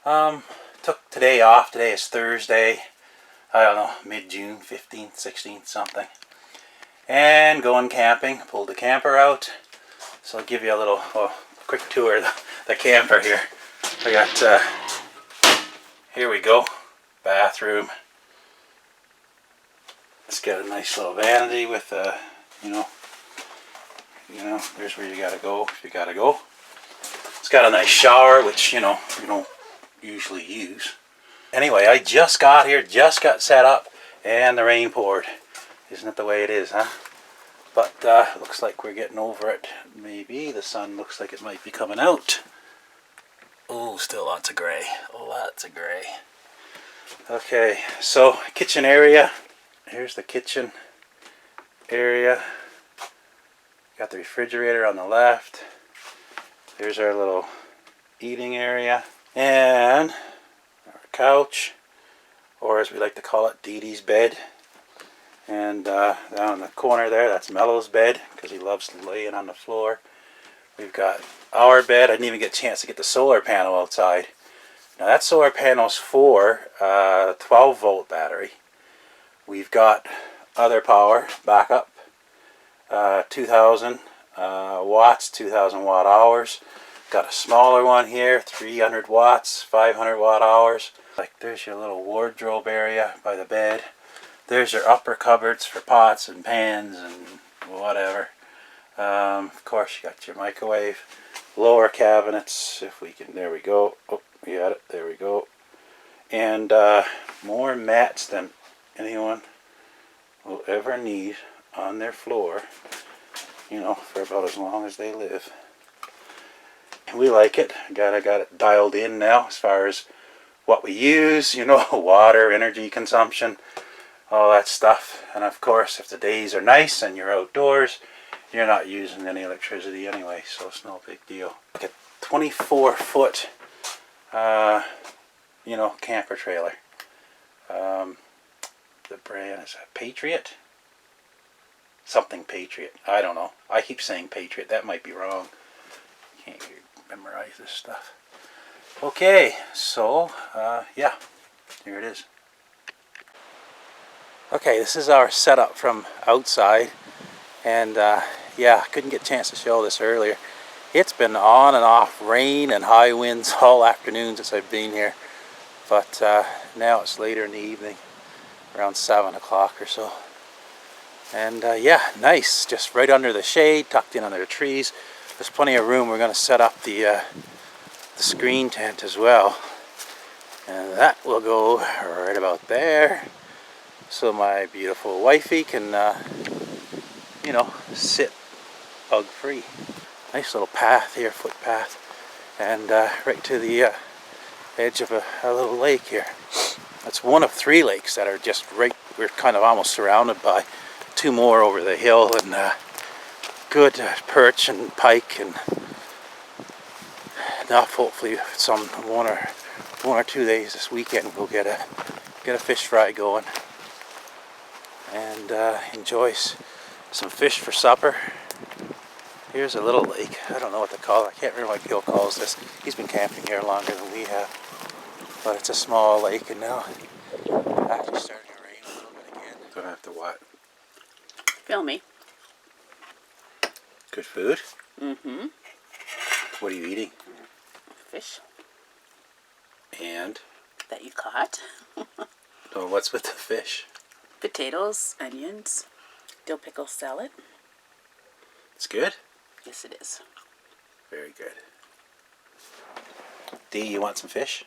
Took today off. Today is Thursday. I don't know, mid-June, 15th, 16th, something. And going camping. Pulled the camper out. So I'll give you a little quick tour of the camper here. I got, here we go, bathroom. It's got a nice little vanity with, you know, there's where you gotta go if you gotta go. It's got a nice shower, which, you know, you don't usually use. Anyway, I just got here, just got set up, and the rain poured. Isn't it the way it is, huh? But looks like we're getting over it. Maybe the sun looks like it might be coming out. Oh, still lots of gray. Lots of gray. Okay, so kitchen area. Here's the kitchen area. Got the refrigerator on the left. There's our little eating area. And our couch, or as we like to call it, Dee Dee's bed. And down in the corner there, that's Mellow's bed, because he loves laying on the floor. We've got our bed. I didn't even get a chance to get the solar panel outside. Now that solar panel's for a 12-volt battery. We've got other power, backup, 2,000 watts, 2,000 watt hours. Got a smaller one here, 300 watts, 500 watt hours. Like there's your little wardrobe area by the bed. There's your upper cupboards for pots and pans and whatever. Of course you got your microwave. Lower cabinets, if we can, there we go. Oh, we got it, there we go. And more mats than anyone will ever need on their floor, you know, for about as long as they live. We like it. Got it dialed in now as far as what we use, you know, water, energy consumption, all that stuff. And of course, if the days are nice and you're outdoors, you're not using any electricity anyway, so it's no big deal. Like a 24-foot, you know, camper trailer. The brand is a Patriot. Something Patriot. I don't know. I keep saying Patriot. That might be wrong. Can't memorize this stuff. Okay, so yeah, here it is. Okay, this is our setup from outside, and yeah, I couldn't get a chance to show this earlier. It's been on and off rain and high winds all afternoon since I've been here, but now it's later in the evening, around 7 o'clock or so. And yeah, nice, just right under the shade, tucked in under the trees. There's plenty of room. We're going to set up the screen tent as well, and that will go right about there, so my beautiful wifey can you know, sit bug free. Nice little path here, footpath, and right to the edge of a little lake here. That's one of 3 lakes that are just right, we're kind of almost surrounded by. 2 more over the hill, and good perch and pike, and enough. Hopefully, some one or 2 days this weekend we'll get a fish fry going, and enjoy some fish for supper. Here's a little lake. I don't know what to call it. I can't remember what Gil calls this. He's been camping here longer than we have, but it's a small lake, and now actually starting to rain a little bit again. Don't have to what? Film me. Good food? Mm-hmm. What are you eating? Fish. And? That you caught. Oh, what's with the fish? Potatoes, onions, dill pickle salad. It's good? Yes, it is. Very good. Dee, you want some fish?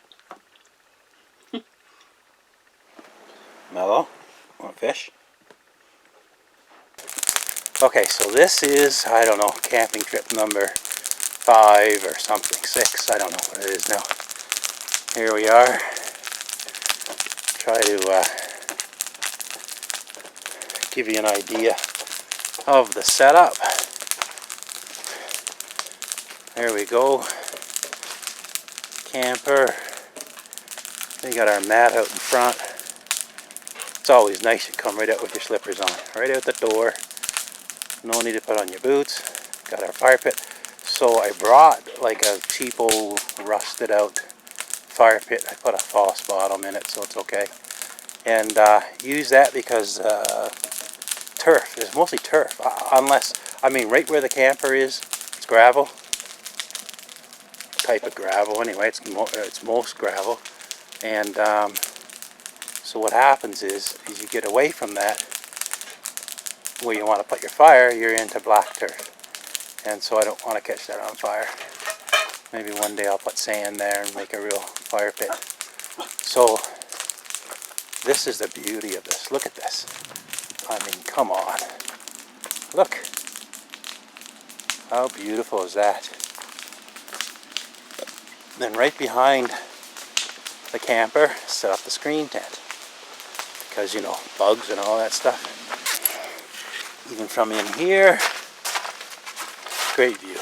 Mello, want fish? Okay, so this is, I don't know, camping trip number 5 or something, 6, I don't know what it is now. Here we are. Try to give you an idea of the setup. There we go. Camper. We got our mat out in front. It's always nice to come right out with your slippers on. Right out the door. No need to put on your boots. Got our fire pit. So I brought like a cheapo rusted out fire pit. I put a false bottom in it, so it's okay. And use that because turf, it's mostly turf. Unless, I mean, right where the camper is, it's gravel. Type of gravel, anyway, it's most gravel. And so what happens is you get away from that, where you want to put your fire, you're into black turf. And so I don't want to catch that on fire. Maybe one day I'll put sand there and make a real fire pit. So this is the beauty of this. Look at this. I mean, come on. Look. How beautiful is that? Then right behind the camper, set up the screen tent. Because, you know, bugs and all that stuff. Even from in here, great view.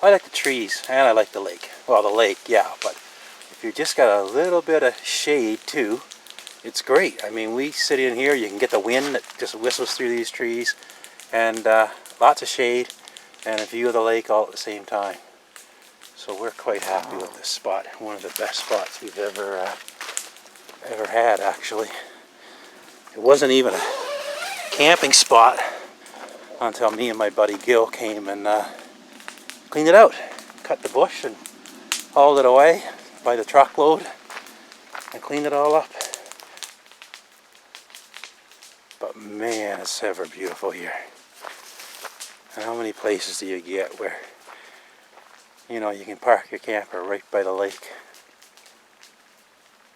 I like the trees and I like the lake. Well, the lake, yeah, but if you just got a little bit of shade too, it's great. I mean, we sit in here, you can get the wind that just whistles through these trees, and lots of shade and a view of the lake all at the same time. So we're quite happy with this spot. One of the best spots we've ever had, actually. It wasn't even a camping spot until me and my buddy Gil came and cleaned it out. Cut the bush and hauled it away by the truckload and cleaned it all up. But man, it's ever beautiful here. And how many places do you get where, you know, you can park your camper right by the lake?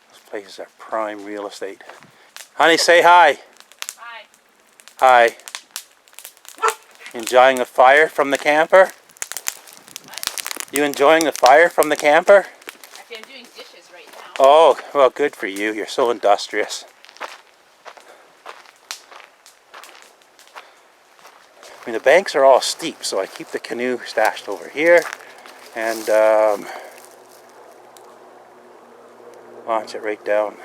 Those places are prime real estate. Honey, say hi. Hi. Hi. Enjoying the fire from the camper? What? You enjoying the fire from the camper? Actually, I'm doing dishes right now. Oh, well, good for you. You're so industrious. I mean, the banks are all steep, so I keep the canoe stashed over here and launch it right down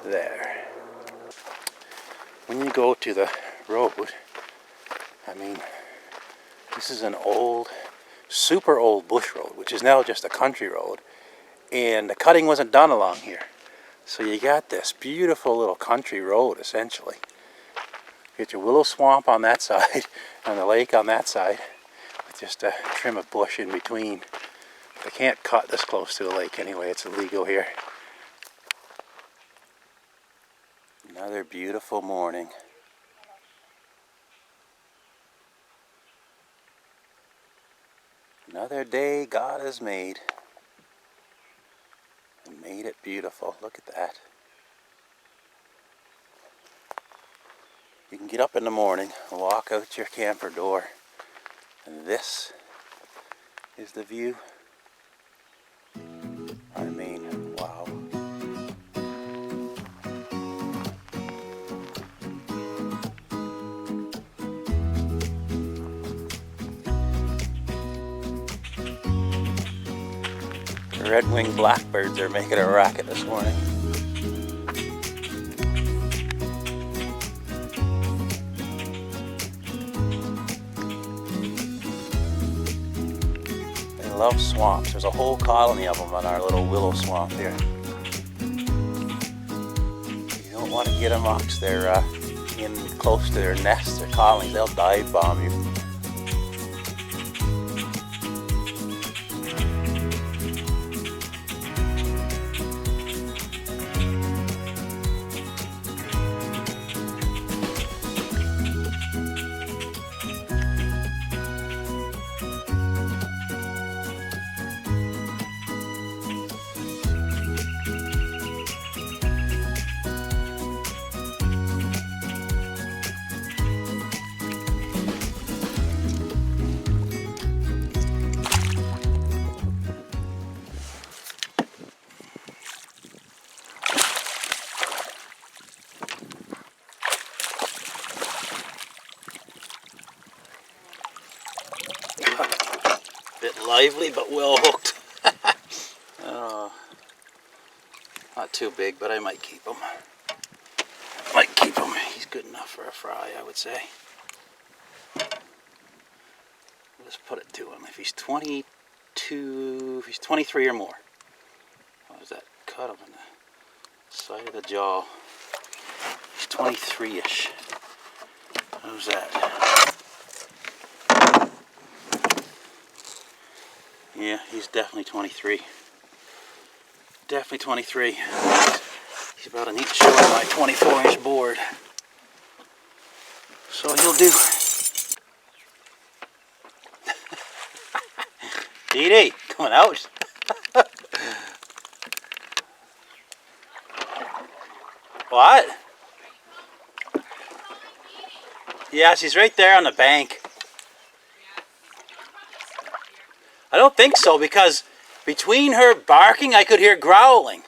there. When you go to the road, I mean, this is an old, super old bush road, which is now just a country road, and the cutting wasn't done along here. So you got this beautiful little country road, essentially. You get your willow swamp on that side and the lake on that side with just a trim of bush in between. They can't cut this close to the lake anyway, it's illegal here. Another beautiful morning. Another day God has made. And made it beautiful. Look at that. You can get up in the morning, walk out your camper door, and this is the view. I mean, wow. The red-winged blackbirds are making a racket this morning. They love swamps. There's a whole colony of them on our little willow swamp here. You don't want to get them amongst they're in close to their nests or colonies. They'll dive bomb you. Bit lively, but well hooked. Not too big, but I might keep him. He's good enough for a fry, I would say. just put it to him. If he's 22, if he's 23 or more. How does that cut him in the side of the jaw? He's 23-ish. How's that? Yeah, he's definitely 23. Definitely 23. He's about an inch short of my 24-inch board. So he'll do. DD, coming out. What? Yeah, she's right there on the bank. I don't think so, because between her barking, I could hear growling.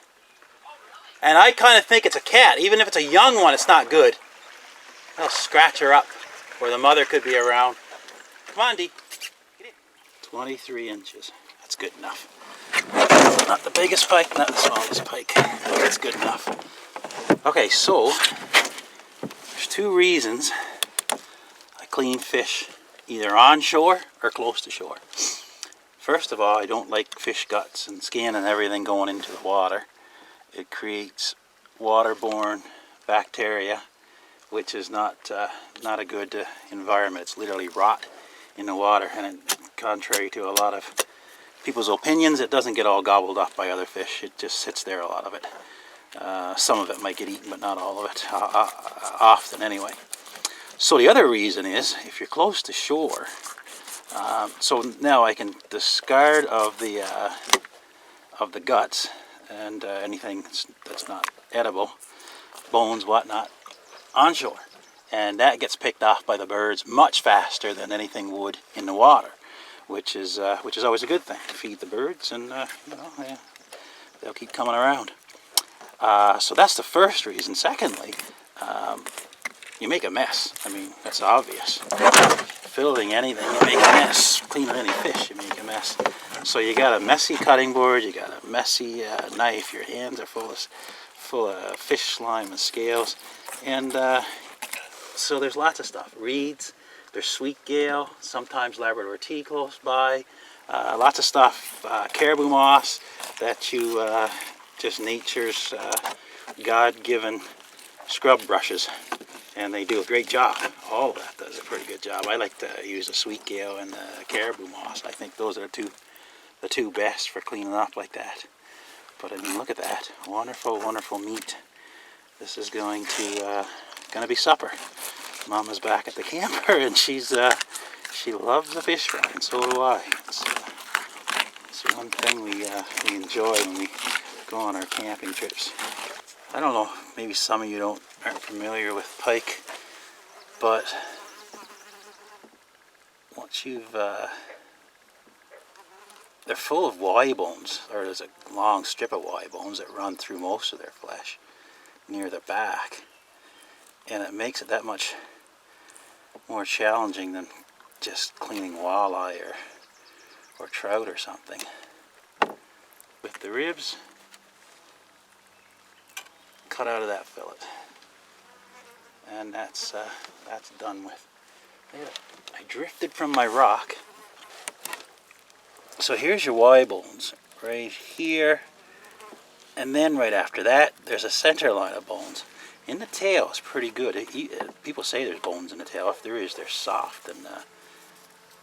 And I kind of think it's a cat. Even if it's a young one, it's not good. I'll scratch her up, where the mother could be around. Come on, Dee. 23 inches. That's good enough. Not the biggest pike, not the smallest pike. That's good enough. Okay, so there's two reasons I clean fish either on shore or close to shore. First of all, I don't like fish guts and skin and everything going into the water. It creates waterborne bacteria, which is not a good environment. It's literally rot in the water, and contrary to a lot of people's opinions, it doesn't get all gobbled up by other fish. It just sits there, a lot of it. Some of it might get eaten, but not all of it, often anyway. So the other reason is, if you're close to shore, so now I can discard of the guts and anything that's not edible, bones, whatnot, on shore, and that gets picked off by the birds much faster than anything would in the water, which is always a good thing. Feed the birds, and they'll keep coming around. So that's the first reason. Secondly, you make a mess. I mean, that's obvious. Filling anything, you make a mess. Cleaning any fish, you make a mess. So you got a messy cutting board, you got a messy knife, your hands are full of fish slime and scales, and so there's lots of stuff. Reeds, there's sweet gale, sometimes Labrador tea close by, lots of stuff, caribou moss that you just nature's God-given scrub brushes, and they do a great job. All of that does a pretty good job. I like to use the sweet gale and the caribou moss. I think those are the two best for cleaning up like that. But I mean, look at that. Wonderful, wonderful meat. This is going to be supper. Mama's back at the camper, and she loves the fish fry, and so do I. It's one thing we enjoy when we go on our camping trips. I don't know, maybe some of you aren't familiar with pike, but once they're full of Y bones, or there's a long strip of Y bones that run through most of their flesh near the back, and it makes it that much more challenging than just cleaning walleye or trout or something. With the ribs cut out of that fillet, and that's done with. I drifted from my rock. So here's your Y bones right here, and then right after that there's a center line of bones. In the tail is pretty good. People say there's bones in the tail. If there is, they're soft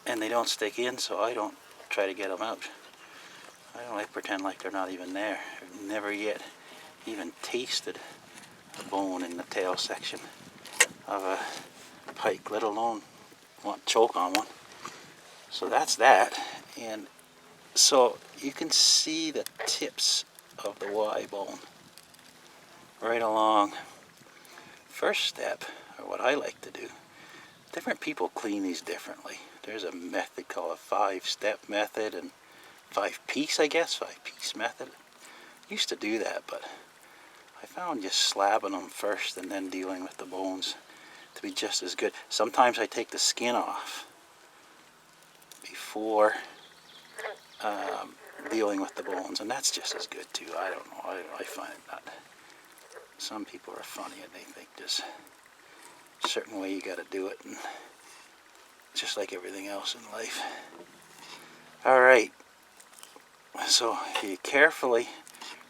and they don't stick in, so I don't try to get them out. I don't like pretend like they're not even there. I've never yet even tasted a bone in the tail section of a pike, let alone want to choke on one. So that's that. And so you can see the tips of the Y bone right along. First step, or what I like to do, different people clean these differently. There's a method called a 5-step method, and 5-piece, I guess, 5-piece method. Used to do that, but I found just slabbing them first and then dealing with the bones to be just as good. Sometimes I take the skin off before dealing with the bones, and that's just as good too. I don't know, I find that some people are funny and they think there's a certain way you got to do it, and just like everything else in life. Alright, so if you carefully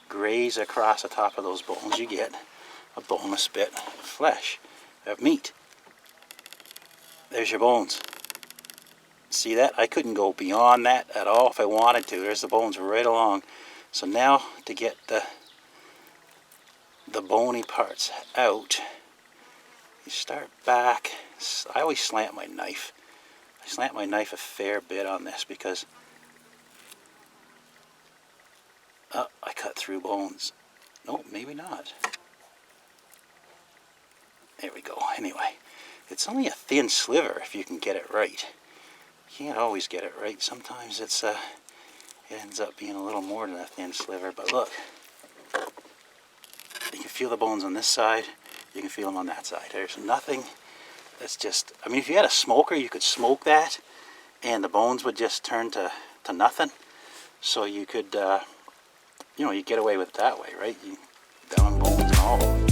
graze across the top of those bones, you get a boneless bit of flesh, of meat. There's your bones. See that? I couldn't go beyond that at all if I wanted to. There's the bones right along. So now to get the bony parts out, you start back. I always slant my knife. I slant my knife a fair bit on this because I cut through bones. No, maybe not. There we go. Anyway, it's only a thin sliver if you can get it right. You can't always get it right. Sometimes it ends up being a little more than a thin sliver. But look, you can feel the bones on this side. You can feel them on that side. There's nothing. That's just, I mean, if you had a smoker, you could smoke that and the bones would just turn to nothing. So you could, you get away with it that way, right? You down bones and all.